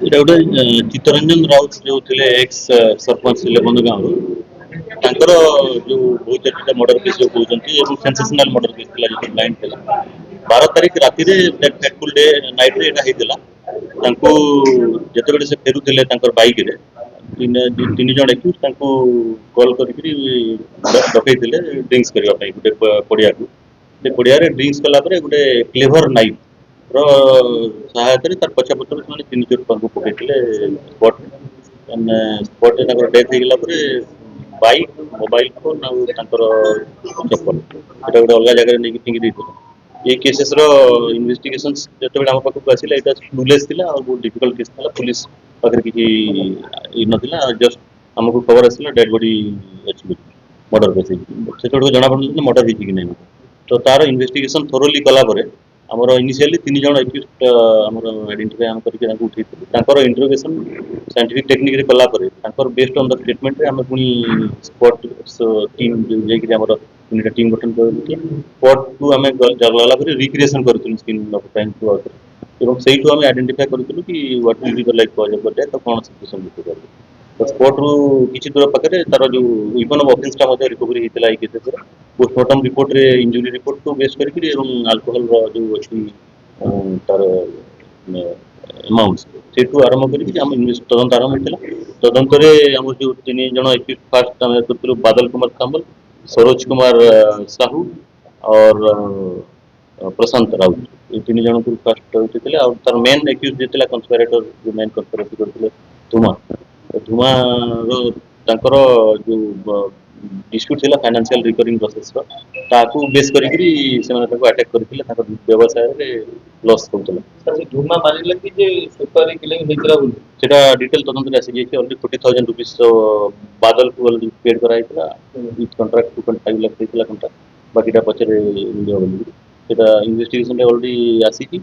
ଏଇଟା ଗୋଟେ ଚିତ୍ତରଞ୍ଜନ ରାଉତ ଯୋଉ ଥିଲେ ଏକ୍ସ ସରପଞ୍ଚ ଥିଲେ ବନ୍ଧୁଗାଁରୁ ତାଙ୍କର ଯୋଉ ବହୁତ ଚର୍ଚ୍ଚିତ ମର୍ଡର କେସ୍ ଯୋଉ କହୁଛନ୍ତି ଏବଂ ସେନ୍ସେସନାଲ ମର୍ଡର କେସ୍ ଥିଲା ଯୋଉ କ୍ଲାଇଣ୍ଟ ଥିଲା 12 ତାରିଖ ରାତିରେ ଫେଟଫୁଲ ଡେ ନାଇଟରେ ଏଇଟା ହେଇଥିଲା। ତାଙ୍କୁ ଯେତେବେଳେ ସେ ଫେରୁଥିଲେ ତାଙ୍କର ବାଇକରେ ତିନି ଜଣ ଏକ୍ୟୁଜ ତାଙ୍କୁ କଲ୍ କରିକି ଡକେଇଥିଲେ ଡ୍ରିଙ୍କସ କରିବା ପାଇଁ ଗୋଟେ ପଡିଆକୁ। ସେ ପଡିଆରେ ଡ୍ରିଙ୍କସ କଲା ପରେ ଗୋଟେ କ୍ଲେଭର ନାଇଫ ର ସହାୟତାରେ ତାର ପଛପଟରୁ ସେମାନେ 3 ଚୋଟ ତାଙ୍କୁ ପକେଇଥିଲେ ସ୍ପଟରେ। ସ୍ପଟରେ ତାଙ୍କର ଡେଥ୍ ହେଇଗଲା ପରେ ବାଇକ୍ ମୋବାଇଲ ଫୋନ ଆଉ ତାଙ୍କର ଚପଲ ଏଟା ଗୋଟେ ଅଲଗା ଜାଗାରେ ନେଇକି ଫିଙ୍ଗି ଦେଇଥିଲେ। এই କେସେସର ଇନଭେଷ୍ଟିଗେସନ ଯେତେବେଳେ ଆମ ପାଖକୁ ଆସିଲା ଏଇଟା କ୍ଲୁଲେସ୍ ଥିଲା ଆଉ ବହୁତ ଡିଫିକଲ୍ଟ କେସ୍ ଥିଲା। ପୁଲିସ ପାଖରେ କିଛି ନଥିଲା। ଜଷ୍ଟ ଆମକୁ ଖବର ଆସିଲା ଡେଡ୍ ବଡି ଅଛି ବୋଲି ମର୍ଡର କେସ୍ ହେଇଛି। ସେତେବେଳକୁ ଜଣାପଡୁନଥିଲା ମର୍ଡର ହେଇଛି କି ନାହିଁ। ତ ତାର ଇନଭେଷ୍ଟିଗେସନ ଥୋରୋଲି କଲା ପରେ ଆମର ଇନିସିଆଲି 3 ଜଣ ଏକ୍ୟୁଜ୍ଡ ଆମର ଆଇଡେଣ୍ଟିଫାଇ ଆମେ କରିକି ତାଙ୍କୁ ଉଠେଇଥିଲୁ। ତାଙ୍କର ଇଣ୍ଟରୋଗେସନ ସାଇଣ୍ଟିଫିକ ଟେକ୍ନିକରେ କଲା ପରେ ତାଙ୍କର ବେସ୍ଡ ଅନ୍ ଦ ଷ୍ଟେଟମେଣ୍ଟରେ ଆମେ ପୁଣି ସ୍ପଟ ଟିମ୍ ଯାଇକିରି ଆମର ଟିମ୍ ଗଠନ କରିକି ସ୍ପଟକୁ ଆମେ ଗଲା ପରେ ରିକ୍ରିଏସନ କରିଥିଲୁ ସ୍କିନ୍ ଅଫ୍ କ୍ରାଇମ୍ କୁ ଆଉଥରେ ଏବଂ ସେଇଠୁ ଆମେ ଆଇଡେଣ୍ଟିଫାଇ କରିଥିଲୁ କି what will be the like cause of the death ଆଉ କଣ ସିଚୁଏସନ ହେଇପାରିବ। ତ ସ୍ପଟରୁ କିଛି ଦୂର ପାଖରେ ତାର ଯୋଉ ୱେପନ୍ ଅଫ ଅଫେନ୍ସଟା ମଧ୍ୟ ରିକଭରି ହେଇଥିଲା ଏଇ କେସରେ। ପୋଷ୍ଟମର୍ଟମ ରିପୋର୍ଟରେ ଇଞ୍ଜୁରୀ ରିପୋର୍ଟକୁ ବେସ୍ କରିକି ଏବଂ ଆଲକୋହଲର ଯୋଉ ଅଛି ତାର ଆମାଉଣ୍ଟ ସେଇଠୁ ଆରମ୍ଭ କରିକି ଆମ ତଦନ୍ତ ଆରମ୍ଭ ହେଇଥିଲା। ତଦନ୍ତରେ ଆମର ଯୋଉ 3 ଜଣ ଏକ୍ୟୁଜ ଫାର୍ଷ୍ଟ ଆମେ କରିଥିଲୁ ବାଦଲ କୁମାର ସାମଲ, ସରୋଜ କୁମାର ସାହୁ और प्रशांत राउत ये 3 ଜଣଙ୍କୁ ଫାଷ୍ଟ ଉଠିଥିଲେ। ଆଉ ତାର ମେନ୍ ଏକ୍ୟୁଜ ଯିଏ ଥିଲା କନସ୍ପାଇରେଟର ଯୋଉ ମେନ୍ କନସ୍ପାଇରେସି କରିଥିଲେ ଧୁମା। ଧୁମାର ତାଙ୍କର ଯୋଉ ଡିସ୍ପ୍ୟୁଟ ଥିଲା ଫାଇନାନ୍ସିଆଲ ରିକରିଂ ପ୍ରୋସେସର ତାକୁ ବେସ୍ କରିକି ସେମାନେ ତାକୁ ଆଟାକ କରିଥିଲେ ତାଙ୍କ ବ୍ୟବସାୟରେ ଲସ୍ କରୁଥିଲେ। ଧୁମା ମାନିଲେ କି ଯେ ସୁପାରି କିଲିଂ ହେଇଥିଲା ବୋଲି ସେଟା ଡିଟେଲ ତଦନ୍ତରେ ଆସିଯାଇଛି। ଅଲରେଡି 40,000 rupees ବାଦଲକୁ ଅଲରେଡି ପେଡ୍ କରାଯାଇଥିଲା। ୱିଥ୍ କଣ୍ଟ୍ରାକ୍ଟ 2.5 ଲାખ ଦେଇଥିଲା କଣ୍ଟ୍ରାକ୍ଟ। ବାକିଟା ପଛରେ ମିଳିବ ବୋଲି ସେଟା ଇନଭେଷ୍ଟିଗେସନରେ ଅଲରେଡି ଆସିଛି।